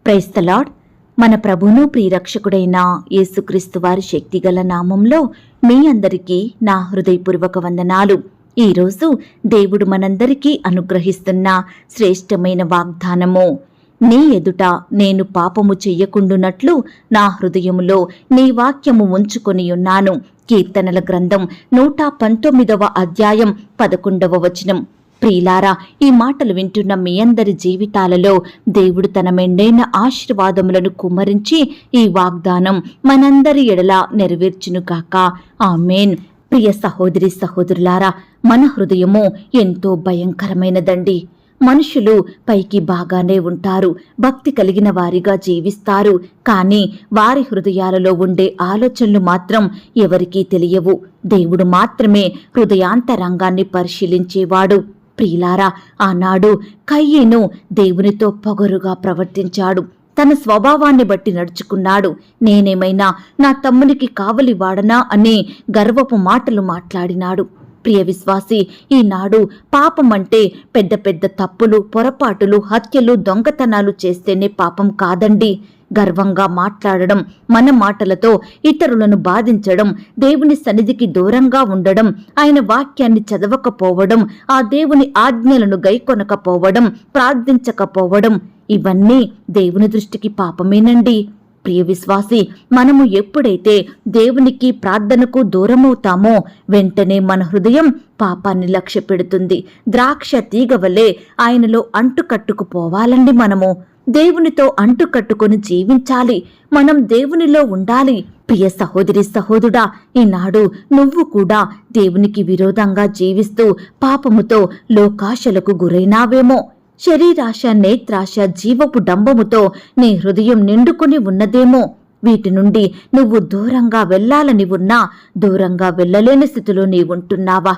Praise the lord. మన ప్రభువును ప్రియరక్షకుడైన యేసుక్రీస్తు వారి శక్తిగల నామంలో మీ అందరికీ నా హృదయపూర్వక వందనాలు. ఈరోజు దేవుడు మనందరికీ అనుగ్రహిస్తున్న శ్రేష్టమైన వాగ్దానము, నీ ఎదుట నేను పాపము చెయ్యకుండునట్లు నా హృదయములో నీ వాక్యము ఉంచుకొని ఉన్నాను. కీర్తనల గ్రంథం 119వ అధ్యాయం 11వ వచనం. ప్రియులారా, ఈ మాటలు వింటున్న మీ అందరి జీవితాలలో దేవుడు తన మెండైన ఆశీర్వాదములను కుమ్మరించి ఈ వాగ్దానం మనందరి ఎడల నెరవేర్చునుగాక. ఆమేన్. ప్రియ సహోదరి సహోదరులారా, మన హృదయము ఎంతో భయంకరమైనదండి. మనుషులు పైకి బాగానే ఉంటారు, భక్తి కలిగిన వారిగా జీవిస్తారు. కానీ వారి హృదయాలలో ఉండే ఆలోచనలు మాత్రం ఎవరికీ తెలియవు. దేవుడు మాత్రమే హృదయాంతరంగాన్ని పరిశీలించేవాడు. ప్రియులారా, ఆనాడు కయీను దేవునితో పొగరుగా ప్రవర్తించాడు. తన స్వభావాన్ని బట్టి నడుచుకున్నాడు. నేనేమైనా నా తమ్మునికి కావలి వాడనా అనే గర్వపు మాటలు మాట్లాడినాడు. ప్రియ విశ్వాసి, ఈనాడు పాపం అంటే పెద్ద పెద్ద తప్పులు, పొరపాటులు, హత్యలు, దొంగతనాలు చేస్తేనే పాపం కాదండి. గర్వంగా మాట్లాడడం, మన మాటలతో ఇతరులను బాధించడం, దేవుని సన్నిధికి దూరంగా ఉండడం, ఆయన వాక్యాన్ని చదవకపోవడం, ఆ దేవుని ఆజ్ఞలను గైకొనకపోవడం, ప్రార్థించకపోవడం, ఇవన్నీ దేవుని దృష్టికి పాపమేనండి. ప్రియ విశ్వాసి, మనము ఎప్పుడైతే దేవునికి ప్రార్థనకు దూరమవుతామో వెంటనే మన హృదయం పాపాన్ని లక్ష్య పెడుతుంది. ద్రాక్ష తీగ వలె ఆయనలో అంటుకట్టుకుపోవాలండి. మనము దేవునితో అంటుకట్టుకొని జీవించాలి. మనం దేవునిలో ఉండాలి. ప్రియ సహోదరి సహోదరుడా, ఈనాడు నువ్వు కూడా దేవునికి విరోధంగా జీవిస్తూ పాపముతో లోకాశలకు గురైనావేమో. శరీరాశ, నేత్రాశ, జీవపు డంబముతో నీ హృదయం నిండుకుని ఉన్నదేమో. వీటి నుండి నువ్వు దూరంగా వెళ్లాలని ఉన్నా దూరంగా వెళ్లలేని స్థితిలో నీవుంటున్నావా?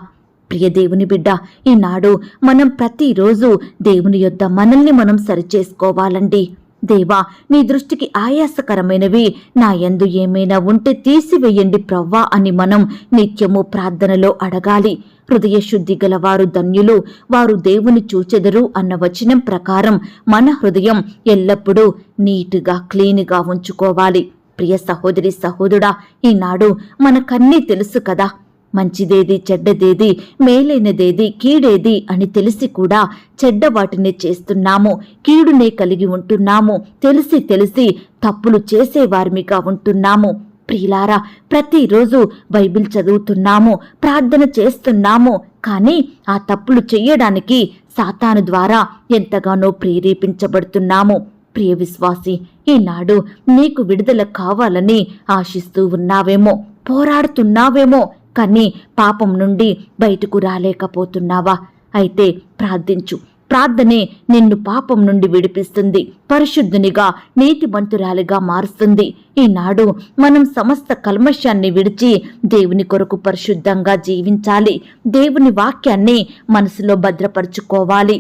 ప్రియ దేవుని బిడ్డ, ఈనాడు మనం ప్రతిరోజు దేవుని యొద్ద మనల్ని మనం సరిచేసుకోవాలండి. దేవా, నీ దృష్టికి ఆయాసకరమైనవి నా యందు ఏమైనా ఉంటే తీసివేయండి ప్రవ్వా అని మనం నిత్యము ప్రార్థనలో అడగాలి. హృదయ శుద్ధి గలవారు ధన్యులు, వారు దేవుని చూచెదరు అన్న వచనం ప్రకారం మన హృదయం ఎల్లప్పుడూ నీటుగా, క్లీన్గా ఉంచుకోవాలి. ప్రియ సహోదరి సహోదరుడా, ఈనాడు మనకన్నీ తెలుసు కదా. మంచిదేది, చెడ్డదేది, మేలైనదేది, కీడేది అని తెలిసి కూడా చెడ్డ వాటినే చేస్తున్నాము, కీడునే కలిగి ఉంటున్నాము. తెలిసి తెలిసి తప్పులు చేసేవారిమిగా ఉంటున్నాము. ప్రియులారా, ప్రతిరోజు బైబిల్ చదువుతున్నాము, ప్రార్థన చేస్తున్నాము. కానీ ఆ తప్పులు చెయ్యడానికి సాతాను ద్వారా ఎంతగానో ప్రేరేపించబడుతున్నాము. ప్రియ విశ్వాసి, ఈనాడు నీకు విడుదల కావాలని ఆశిస్తూ ఉన్నావేమో, పోరాడుతున్నావేమో. కానీ పాపం నుండి బయటకు రాలేకపోతున్నావా? అయితే ప్రార్థించు. ప్రార్థనే నిన్ను పాపం నుండి విడిపిస్తుంది, పరిశుద్ధునిగా, నీతిమంతురాలిగా మారుస్తుంది. ఈనాడు మనం సమస్త కల్మషాన్ని విడిచి దేవుని కొరకు పరిశుద్ధంగా జీవించాలి. దేవుని వాక్యాన్ని మనసులో భద్రపరుచుకోవాలి.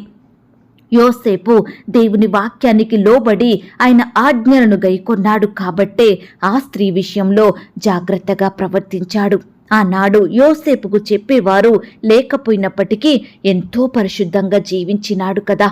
యోసేపు దేవుని వాక్యానికి లోబడి ఆయన ఆజ్ఞలను గైకొన్నాడు కాబట్టే ఆ స్త్రీ విషయంలో జాగ్రత్తగా ప్రవర్తించాడు. ఆనాడు యోసేపుకు చెప్పేవారు లేకపోయినప్పటికీ ఎంతో పరిశుద్ధంగా జీవించినాడు కదా.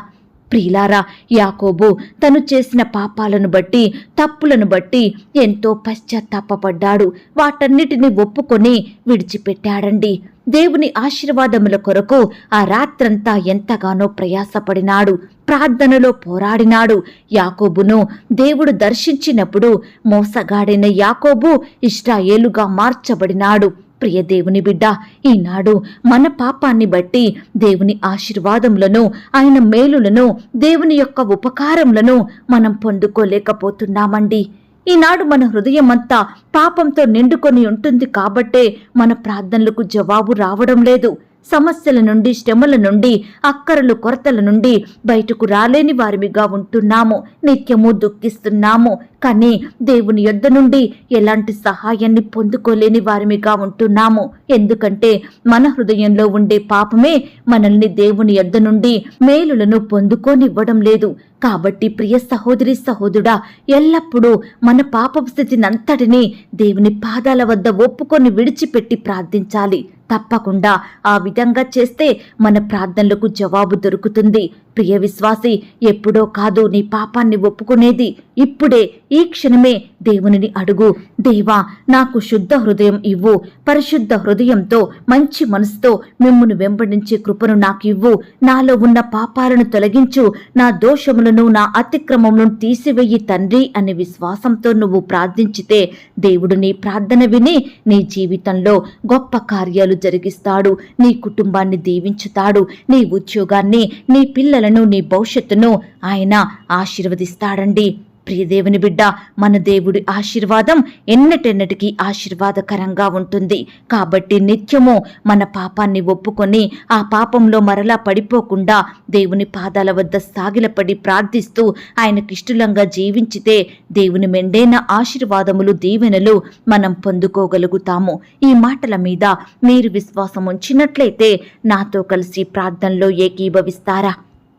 ప్రియులారా, యాకోబు తను చేసిన పాపాలను బట్టి, తప్పులను బట్టి ఎంతో పశ్చాత్తాపపడ్డాడు. వాటన్నిటిని ఒప్పుకొని విడిచిపెట్టాడండి. దేవుని ఆశీర్వాదముల కొరకు ఆ రాత్రంతా ఎంతగానో ప్రయాసపడినాడు, ప్రార్థనలో పోరాడినాడు. యాకోబును దేవుడు దర్శించినప్పుడు మోసగాడైన యాకోబు ఇశ్రాయేలుగా మార్చబడినాడు. ప్రియ దేవుని బిడ్డ, ఈనాడు మన పాపాన్ని బట్టి దేవుని ఆశీర్వాదములను, ఆయన మేలులను, దేవుని యొక్క ఉపకారములను మనం పొందుకోలేకపోతున్నామండి. ఈనాడు మన హృదయమంతా పాపంతో నిండుకొని ఉంటుంది కాబట్టే మన ప్రార్థనలకు జవాబు రావడం లేదు. సమస్యల నుండి, శ్రమల నుండి, అక్కరలు, కొరతల నుండి బయటకు రాలేని వారిమిగా ఉంటున్నాము. నిత్యము దుఃఖిస్తున్నాము. కానీ దేవుని యొద్ద నుండి ఎలాంటి సహాయాన్ని పొందుకోలేని వారిమిగా ఉంటున్నాము. ఎందుకంటే మన హృదయంలో ఉండే పాపమే మనల్ని దేవుని యొద్ద నుండి మేలులను పొందుకోనివ్వడం లేదు. కాబట్టి ప్రియ సహోదరి సహోదరుడా, ఎల్లప్పుడూ మన పాపపు స్థితినంతటినీ దేవుని పాదాల వద్ద ఒప్పుకొని విడిచిపెట్టి ప్రార్థించాలి. తప్పకుండా ఆ విధంగా చేస్తే మన ప్రార్థనలకు జవాబు దొరుకుతుంది. ప్రియ విశ్వాసి, ఎప్పుడో కాదు నీ పాపాన్ని ఒప్పుకునేది, ఇప్పుడే ఈ క్షణమే దేవునిని అడుగు. దేవా, నాకు శుద్ధ హృదయం ఇవ్వు, పరిశుద్ధ హృదయంతో మంచి మనసుతో మిమ్మును వెంబడించే కృపను నాకివ్వు, నాలో ఉన్న పాపాలను తొలగించు, నా దోషములను నా అతిక్రమములను తీసివేయి తండ్రి అనే విశ్వాసంతో నువ్వు ప్రార్థించితే దేవుడు నీ ప్రార్థన విని నీ జీవితంలో గొప్ప కార్యాలు జరిగిస్తాడు. నీ కుటుంబాన్ని దీవించుతాడు, నీ ఉద్యోగాన్ని, నీ పిల్లలను, నీ భవిష్యత్తును ఆయన ఆశీర్వదిస్తాడండి. ప్రియదేవుని బిడ్డ, మన దేవుడి ఆశీర్వాదం ఎన్నటెన్నటికీ ఆశీర్వాదకరంగా ఉంటుంది. కాబట్టి నిత్యము మన పాపాన్ని ఒప్పుకొని ఆ పాపంలో మరలా పడిపోకుండా దేవుని పాదాల వద్ద సాగిలపడి ప్రార్థిస్తూ ఆయనకిష్టంగా జీవించితే దేవుని మెండైన ఆశీర్వాదములు, దీవెనలు మనం పొందుకోగలుగుతాము. ఈ మాటల మీద మీరు విశ్వాసం ఉంచినట్లయితే నాతో కలిసి ప్రార్థనలో ఏకీభవిస్తారా?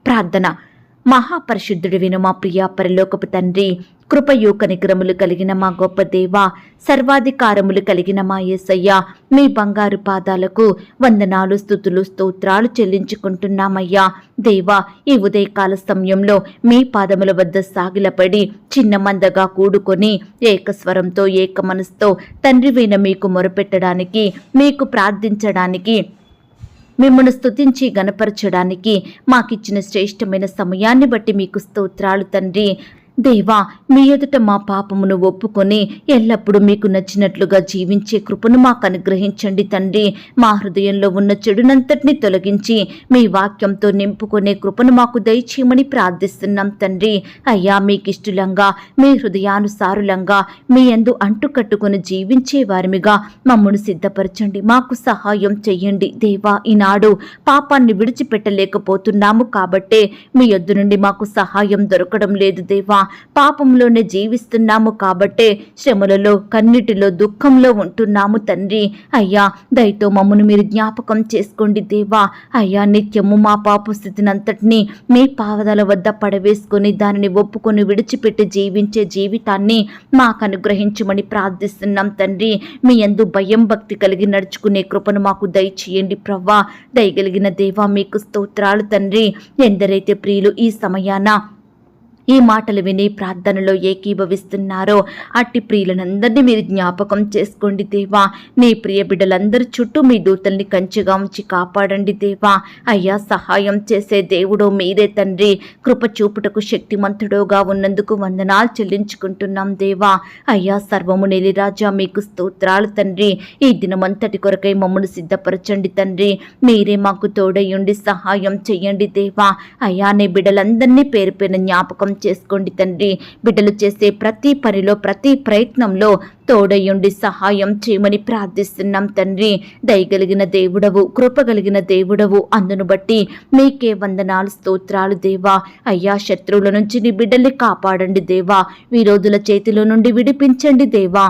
ప్రార్థన. మహాపరిశుద్ధుడివిను మా ప్రియా పరలోకపు తండ్రి, కృపయు కనికరములు కలిగిన మా గొప్ప దేవా, సర్వాధికారములు కలిగిన మా యేసయ్య, మీ బంగారు పాదాలకు వందనాలు, స్తుతులు, స్తోత్రాలు చెల్లించుకుంటున్నామయ్యా. దేవా, ఈ ఉదయకాల సమయంలో మీ పాదముల వద్ద సాగిలపడి చిన్న మందగా కూడుకొని ఏకస్వరంతో, ఏక మనసుతో తండ్రివైన మీకు మొరపెట్టడానికి, మీకు ప్రార్థించడానికి, మిమ్మల్ని స్తుతించి గణపరచడానికి మాకిచ్చిన శ్రేష్టమైన సమయాన్ని బట్టి మీకు స్తోత్రాలు తండ్రి. దేవా, మీ ఎదుట మా పాపమును ఒప్పుకొని ఎల్లప్పుడూ మీకు నచ్చినట్లుగా జీవించే కృపను మాకు అనుగ్రహించండి తండ్రి. మా హృదయంలో ఉన్న చెడునంతటిని తొలగించి మీ వాక్యంతో నింపుకునే కృపను మాకు దయచేయమని ప్రార్థిస్తున్నాం తండ్రి. అయ్యా, మీకిష్టంగా, మీ హృదయానుసారులంగా, మీ యందు అంటుకట్టుకుని జీవించే వారిమిగా మమ్మను సిద్ధపరచండి, మాకు సహాయం చెయ్యండి. దేవా, ఈనాడు పాపాన్ని విడిచిపెట్టలేకపోతున్నాము కాబట్టే మీ యొద్ద నుండి మాకు సహాయం దొరకడం లేదు దేవా. పాపంలోనే జీవిస్తున్నాము కాబట్టే శ్రమలలో, కన్నిటిలో, దుఃఖంలో ఉంటున్నాము తండ్రి. అయ్యా, దయతో మమ్మను మీరు జ్ఞాపకం చేసుకోండి దేవా. అయ్యా, నిత్యము మా పాప స్థితినంతటినీ మీ పాదాల వద్ద పడవేసుకొని దానిని ఒప్పుకొని విడిచిపెట్టి జీవించే జీవితాన్ని మాకు అనుగ్రహించమని ప్రార్థిస్తున్నాం తండ్రి. మీ యందు భయం, భక్తి కలిగి నడుచుకునే కృపను మాకు దయచేయండి ప్రవ్వా. దయగలిగిన దేవా, మీకు స్తోత్రాలు తండ్రి. ఎందరైతే ప్రియులు ఈ సమయాన ఈ మాటలు విని ప్రార్థనలో ఏకీభవిస్తున్నారో అట్టి ప్రియులనందరినీ మీరు జ్ఞాపకం చేసుకోండి దేవా. నీ ప్రియ బిడ్డలందరి చుట్టూ మీ దూతల్ని కంచెగా ఉంచి కాపాడండి దేవా. అయ్యా, సహాయం చేసే దేవుడో మీరే తండ్రి. కృప చూపుటకు శక్తిమంతుడోగా ఉన్నందుకు వందనాలు చెల్లించుకుంటున్నాం దేవా. అయ్యా, సర్వము నెలిరాజా, మీకు స్తోత్రాలు తండ్రి. ఈ దినమంతటి కొరకై మమ్మల్ని సిద్ధపరచండి తండ్రి. మీరే మాకు తోడయ్యుండి సహాయం చెయ్యండి దేవా. అయ్యా, నీ బిడ్డలందరినీ పేరు పేరున జ్ఞాపకం చేసుకోండి తండ్రి. బిడ్డలు చేసే ప్రతి పనిలో, ప్రతి ప్రయత్నంలో తోడయుండి సహాయం చేయమని ప్రార్థిస్తున్నాం తండ్రి. దయగలిగిన దేవుడవు, కృపగలిగిన దేవుడవు, అందును బట్టి మీకే వందనాలు, స్తోత్రాలు దేవా. అయ్యా, శత్రువుల నుంచి నీ బిడ్డల్ని కాపాడండి దేవా. విరోధుల చేతిలో నుండి విడిపించండి దేవా.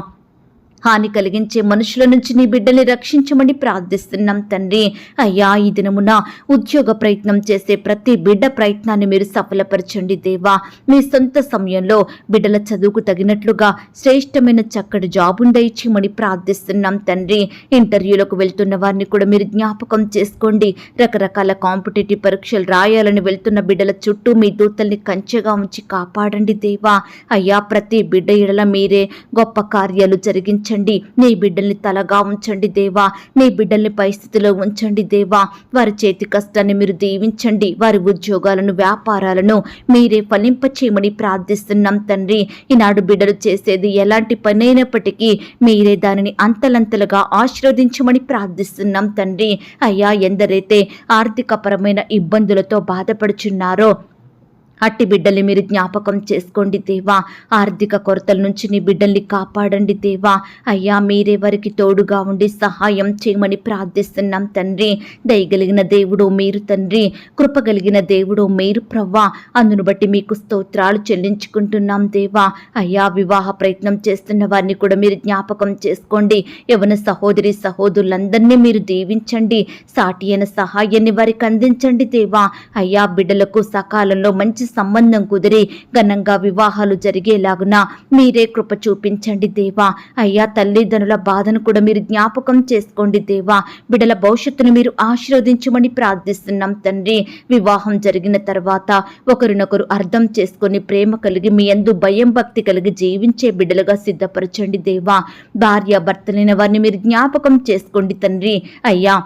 హాని కలిగించే మనుషుల నుంచి నీ బిడ్డల్ని రక్షించమని ప్రార్థిస్తున్నాం తండ్రి. అయ్యా, ఈ దినమున ఉద్యోగ ప్రయత్నం చేసే ప్రతి బిడ్డ ప్రయత్నాన్ని మీరు సఫలపరచండి దేవా. మీ సొంత సమయంలో బిడ్డల చదువుకు తగినట్లుగా శ్రేష్టమైన చక్కటి జాబును దయచేయమని ప్రార్థిస్తున్నాం తండ్రి. ఇంటర్వ్యూలకు వెళ్తున్న వారిని కూడా మీరు జ్ఞాపకం చేసుకోండి. రకరకాల కాంపిటేటివ్ పరీక్షలు రాయాలని వెళ్తున్న బిడ్డల చుట్టూ మీ దూతల్ని కంచెగా ఉంచి కాపాడండి దేవా. అయ్యా, ప్రతి బిడ్డ ఎడల మీరే గొప్ప కార్యాలు జరిగించండి. నీ బిడ్డల్ని తలగా ఉంచండి దేవా. నీ బిడ్డల్ని పరిస్థితిలో ఉంచండి దేవా. వారి చేతి కష్టాన్ని మీరు దీవించండి. వారి ఉద్యోగాలను, వ్యాపారాలను మీరే ఫలింపచేయమని ప్రార్థిస్తున్నాం తండ్రి. ఈనాడు బిడ్డలు చేసేది ఎలాంటి పని అయినప్పటికీ మీరే దానిని అంతలంతలుగా ఆశీర్వదించమని ప్రార్థిస్తున్నాం తండ్రి. అయ్యా, ఎందరైతే ఆర్థికపరమైన ఇబ్బందులతో బాధపడుచున్నారో అట్టి బిడ్డల్ని మీరు జ్ఞాపకం చేసుకోండి దేవా. ఆర్థిక కొరతల నుంచి నీ బిడ్డల్ని కాపాడండి దేవా. అయ్యా, మీరే వారికి తోడుగా ఉండి సహాయం చేయమని ప్రార్థిస్తున్నాం తండ్రి. దయగలిగిన దేవుడు మీరు తండ్రి. కృపగలిగిన దేవుడు మీరు ప్రవ్వా. అందును బట్టి మీకు స్తోత్రాలు చెల్లించుకుంటున్నాం దేవా. అయ్యా, వివాహ ప్రయత్నం చేస్తున్న వారిని కూడా మీరు జ్ఞాపకం చేసుకోండి. యవన సహోదరి సహోదరులందరినీ మీరు దీవించండి. సాటి అయిన సహాయాన్ని వారికి అందించండి దేవా. అయ్యా, బిడ్డలకు సకాలంలో మంచి సంబంధం కుదిరి ఘనంగా వివాహాలు జరిగేలాగున మీరే కృప చూపించండి దేవా. అయ్యా, తల్లిదండ్రుల బాధను కూడా మీరు జ్ఞాపకం చేసుకోండి దేవా. బిడ్డల భవిష్యత్తును మీరు ఆశీర్వదించమని ప్రార్థిస్తున్నాం తండ్రి. వివాహం జరిగిన తర్వాత ఒకరినొకరు అర్థం చేసుకొని ప్రేమ కలిగి మీ యందు భయం భక్తి కలిగి జీవించే బిడ్డలుగా సిద్ధపరచండి దేవా. భార్య భర్తలైన వారిని మీరు జ్ఞాపకం చేసుకోండి తండ్రి. అయ్యా,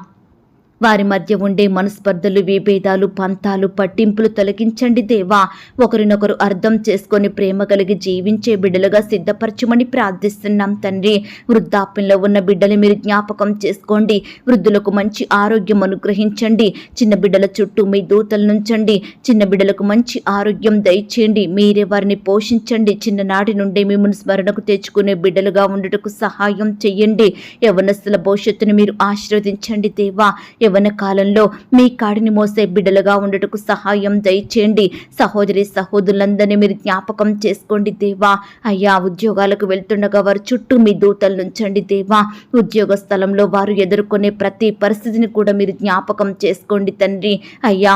వారి మధ్య ఉండే మనస్పర్ధలు, విభేదాలు, పంతాలు, పట్టింపులు తొలగించండి దేవా. ఒకరినొకరు అర్థం చేసుకొని ప్రేమ కలిగి జీవించే బిడ్డలుగా సిద్ధపరచమని ప్రార్థిస్తున్నాం తండ్రి. వృద్ధాప్యంలో ఉన్న బిడ్డలు మీరు జ్ఞాపకం చేసుకోండి. వృద్ధులకు మంచి ఆరోగ్యం అనుగ్రహించండి. చిన్న బిడ్డల చుట్టూ మీ దూతలు నుంచండి. చిన్న బిడ్డలకు మంచి ఆరోగ్యం దయచేయండి. మీరే వారిని పోషించండి. చిన్ననాటి నుండి మిమ్మల్ని స్మరణకు తెచ్చుకునే బిడ్డలుగా ఉండటకు సహాయం చెయ్యండి. యవ్వనస్తుల భవిష్యత్తును మీరు ఆశీర్వదించండి దేవా. యవ్వన కాలంలో మీ కాడిని మోసే బిడ్డలుగా ఉండటకు సహాయం దయచేయండి. సహోదరి సహోదరులందరినీ మీరు జ్ఞాపకం చేసుకోండి దేవా. అయ్యా, ఉద్యోగాలకు వెళ్తుండగా వారి చుట్టూ మీ దూతలు నుంచండి దేవా. ఉద్యోగ స్థలంలో వారు ఎదుర్కొనే ప్రతి పరిస్థితిని కూడా మీరు జ్ఞాపకం చేసుకోండి తండ్రి. అయ్యా,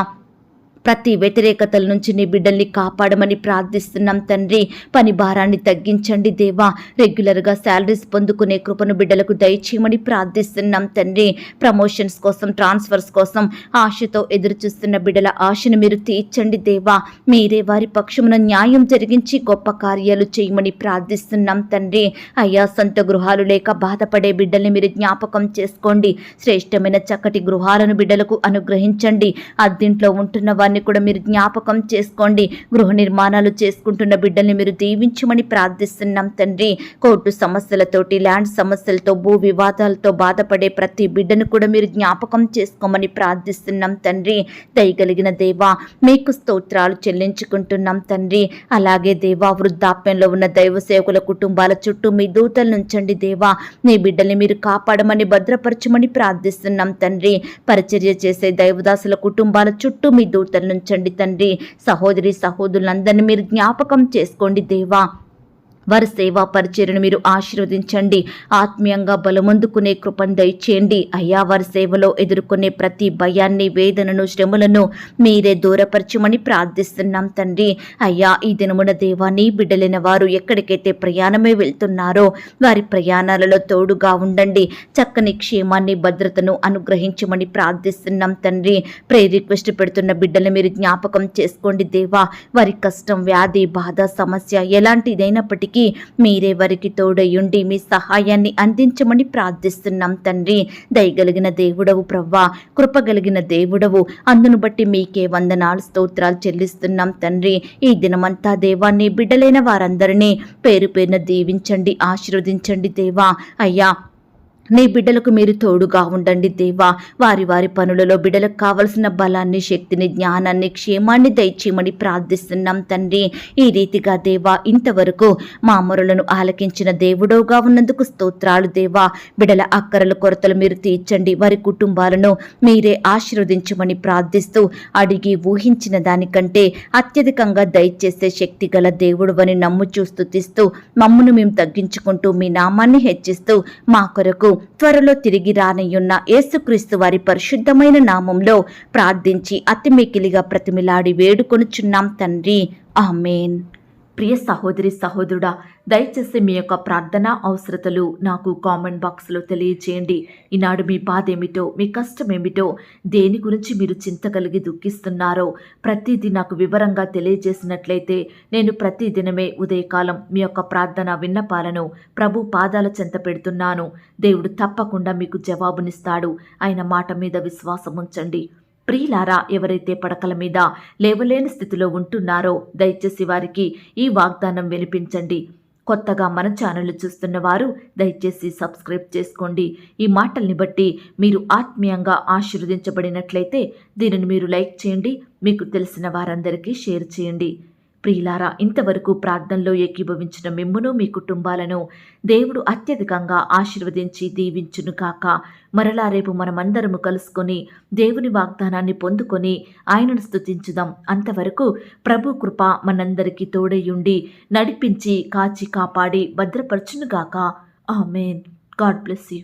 ప్రతి వ్యతిరేకతల నుంచి నీ బిడ్డల్ని కాపాడమని ప్రార్థిస్తున్నాం తండ్రి. పని భారాన్ని తగ్గించండి దేవా. రెగ్యులర్గా శాలరీస్ పొందుకునే కృపను బిడ్డలకు దయచేయమని ప్రార్థిస్తున్నాం తండ్రి. ప్రమోషన్స్ కోసం, ట్రాన్స్ఫర్స్ కోసం ఆశతో ఎదురు చూస్తున్న బిడ్డల ఆశను మీరు తీర్చండి దేవా. మీరే వారి పక్షమున న్యాయం జరిగించి గొప్ప కార్యాలు చేయమని ప్రార్థిస్తున్నాం తండ్రి. అయ్యా, సొంత గృహాలు లేక బాధపడే బిడ్డల్ని మీరు జ్ఞాపకం చేసుకోండి. శ్రేష్టమైన చక్కటి గృహాలను బిడ్డలకు అనుగ్రహించండి. అద్దింట్లో ఉంటున్న వారిని కూడా మీరు జ్ఞాపకం చేసుకోండి. గృహ నిర్మాణాలు చేసుకుంటున్న బిడ్డల్ని మీరు దీవించమని ప్రార్థిస్తున్నాం తండ్రి. కోర్టు సమస్యలతోటి, ల్యాండ్ సమస్యలతో, భూ వివాదాలతో బాధపడే ప్రతి బిడ్డను కూడా మీరు జ్ఞాపకం చేసుకోమని ప్రార్థిస్తున్నాం తండ్రి. దయగలిగిన దేవా, మీకు స్తోత్రాలు చెల్లించుకుంటున్నాం తండ్రి. అలాగే దేవా, వృద్ధాప్యంలో ఉన్న దైవ సేవకుల కుటుంబాల చుట్టూ మీ దూతలు నుంచండి దేవా. నీ బిడ్డల్ని మీరు కాపాడమని, భద్రపరచమని ప్రార్థిస్తున్నాం తండ్రి. పరిచర్య చేసే దైవదాసుల కుటుంబాల చుట్టూ మీ దూతలు నుంచండి తండ్రి. సహోదరి సహోదరులందరినీ మీరు జ్ఞాపకం చేసుకోండి దేవా. వారి సేవా పరిచర్యను మీరు ఆశీర్వదించండి. ఆత్మీయంగా బలమొందుకునే కృపను దయచేయండి. అయ్యా, వారి సేవలో ఎదుర్కొనే ప్రతి భయాన్ని, వేదనను, శ్రమలను మీరే దూరపరచమని ప్రార్థిస్తున్నాం తండ్రి. అయ్యా, ఈ దినమున దేవా, నీ బిడ్డలైన వారు ఎక్కడికైతే ప్రయాణమే వెళ్తున్నారో వారి ప్రయాణాలలో తోడుగా ఉండండి. చక్కని క్షేమాన్ని, భద్రతను అనుగ్రహించమని ప్రార్థిస్తున్నాం తండ్రి. ప్రేయర్ రిక్వెస్ట్ పెడుతున్న బిడ్డలు మీరు జ్ఞాపకం చేసుకోండి దేవా. వారి కష్టం, వ్యాధి, బాధ, సమస్య ఎలాంటిదైనప్పటికీ మీరే వారికి తోడయుండి మీ సహాయాన్ని అందించమని ప్రార్థిస్తున్నాం తండ్రి. దయగలిగిన దేవుడవు ప్రవ్వా, కృపగలిగిన దేవుడవు, అందును బట్టి మీకే వందనాలు, స్తోత్రాలు చెల్లిస్తున్నాం తండ్రి. ఈ దినమంతా దేవాన్ని బిడ్డలైన వారందరినీ పేరు పేరున దీవించండి, ఆశీర్వదించండి దేవా. అయ్యా, నీ బిడ్డలకు మీరు తోడుగా ఉండండి దేవా. వారి వారి పనులలో బిడ్డలకు కావలసిన బలాన్ని, శక్తిని, జ్ఞానాన్ని, క్షేమాన్ని దయచేయమని ప్రార్థిస్తున్నాం తండ్రి. ఈ రీతిగా దేవా, ఇంతవరకు మా మొరలను ఆలకించిన దేవుడోగా ఉన్నందుకు స్తోత్రాలు దేవా. బిడ్డల అక్కరల కొరతలు మీరు తీర్చండి. వారి కుటుంబాలను మీరే ఆశీర్వదించమని ప్రార్థిస్తూ, అడిగి ఊహించిన దానికంటే అత్యధికంగా దయచేసే శక్తి గల దేవుడు అని నమ్ముచూ స్తుతిస్తూ, మమ్మును మేము తగ్గించుకుంటూ మీ నామాన్ని హెచ్చిస్తూ, మా కొరకు త్వరలో తిరిగి రానయ్యున్న యేసుక్రీస్తు వారి పరిశుద్ధమైన నామంలో ప్రార్థించి అతి మిక్కిలిగా ప్రతిమిలాడి వేడుకొనుచున్నాం తండ్రి. ఆమేన్. ప్రియ సహోదరి సహోదరుడా, దయచేసి మీ యొక్క ప్రార్థన అవసరతలు నాకు కామెంట్ బాక్స్లో తెలియచేయండి. ఈనాడు మీ బాధ ఏమిటో, మీ కష్టం ఏమిటో, దేని గురించి మీరు చింత కలిగి దుఃఖిస్తున్నారో ప్రతిదీ నాకు వివరంగా తెలియజేసినట్లయితే నేను ప్రతిదినమే ఉదయకాలం మీ యొక్క ప్రార్థన విన్నపాలను ప్రభు పాదాల చెంత పెడుతున్నాను. దేవుడు తప్పకుండా మీకు జవాబునిస్తాడు. ఆయన మాట మీద విశ్వాసం ఉంచండి. ప్రియులారా, ఎవరైతే పడకల మీద లేవలేని స్థితిలో ఉంటున్నారో దయచేసి వారికి ఈ వాగ్దానం వినిపించండి. కొత్తగా మన ఛానల్ చూస్తున్న వారు దయచేసి సబ్స్క్రైబ్ చేసుకోండి. ఈ మాటల్ని బట్టి మీరు ఆత్మీయంగా ఆశీర్వదించబడినట్లయితే దీనిని మీరు లైక్ చేయండి, మీకు తెలిసిన వారందరికీ షేర్ చేయండి. ప్రియులారా, ఇంతవరకు ప్రార్థనలో ఏకీభవించిన మిమ్మును, మీ కుటుంబాలను దేవుడు అత్యధికంగా ఆశీర్వదించి దీవించును కాక. మరలా రేపు మనమందరము కలుసుకొని దేవుని వాగ్దానాన్ని పొందుకొని ఆయనను స్తుతించుదాం. అంతవరకు ప్రభు కృప మనందరికీ తోడయుండి నడిపించి కాచి కాపాడి భద్రపరచునుగాక. ఆమేన్. God bless you.